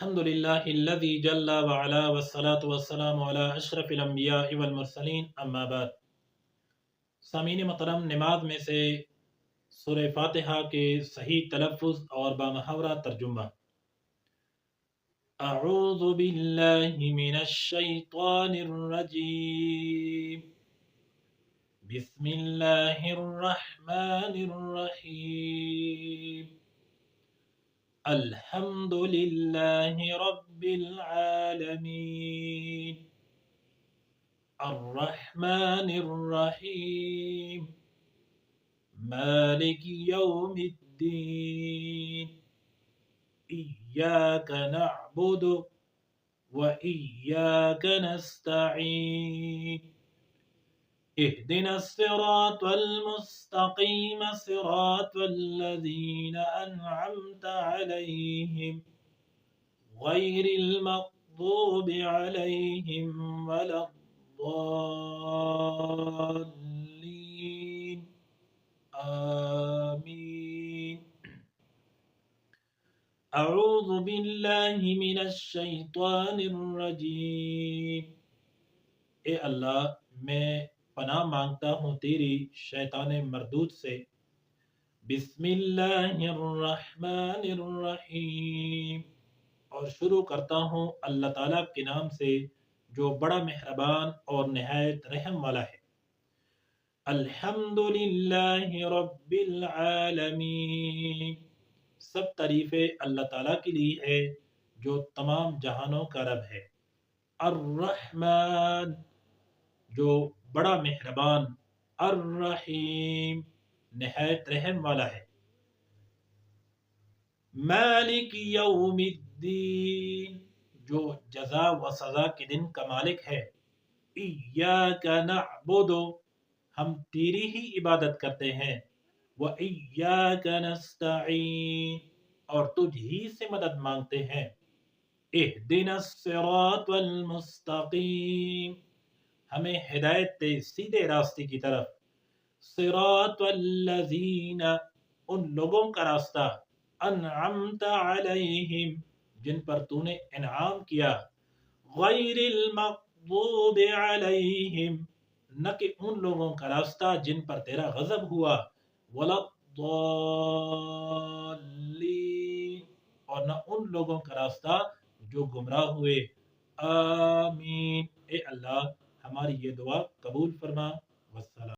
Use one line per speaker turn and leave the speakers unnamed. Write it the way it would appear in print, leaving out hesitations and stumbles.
الحمد للہ الذی جل وعلا والصلاة والسلام علی اشرف الانبیاء والمرسلین اما بعد۔ سامعین محترم، نماز میں سے سورہ فاتحہ کے صحیح تلفظ اور بامحاورہ ترجمہ۔ اعوذ باللہ من الشیطان الرجیم، بسم اللہ الرحمن الرحیم، الحمد للہ رب العالمین، الرحمن الرحیم، مالک یوم الدین، ایاک نعبد و ایاک نستعین، اهدنا الصراط المستقيم صراط الذين أنعمت عليهم غير المغضوب عليهم ولا الضالين آمين۔ اعوذ باللہ من الشیطان الرجیم، اے اللہ میں پناہ مانگتا ہوں تیری شیطان مردود سے۔ بسم اللہ الرحمن الرحیم، اور شروع کرتا ہوں اللہ تعالیٰ کے نام سے جو بڑا مہربان اور نہایت رحم والا ہے۔ الحمد للہ رب العالمین، سب تعریفیں اللہ تعالیٰ کے لیے ہے جو تمام جہانوں کا رب ہے۔ الرحمن، جو بڑا مہربان، الرحیم، نہایت رحم والا ہے۔ مالک یوم الدین، جو جزا و سزا کے دن کا مالک ہے۔ ایاک نعبد، ہم تیری ہی عبادت کرتے ہیں۔ و ایاک نستعین، اور تجھ ہی سے مدد مانگتے ہیں۔ اہدنا الصراط المستقیم، ہمیں ہدایت دے سیدھے راستے کی طرف۔ صراط الذین، ان لوگوں کا راستہ، انعمت علیہم، جن پر تو نے انعام کیا۔ غیر المغضوب علیہم، نہ کہ ان لوگوں کا راستہ جن پر تیرا غضب ہوا۔ ولا الضالین، اور نہ ان لوگوں کا راستہ جو گمراہ ہوئے۔ آمین، اے اللہ ہماری یہ دعا قبول فرما۔ والسلام۔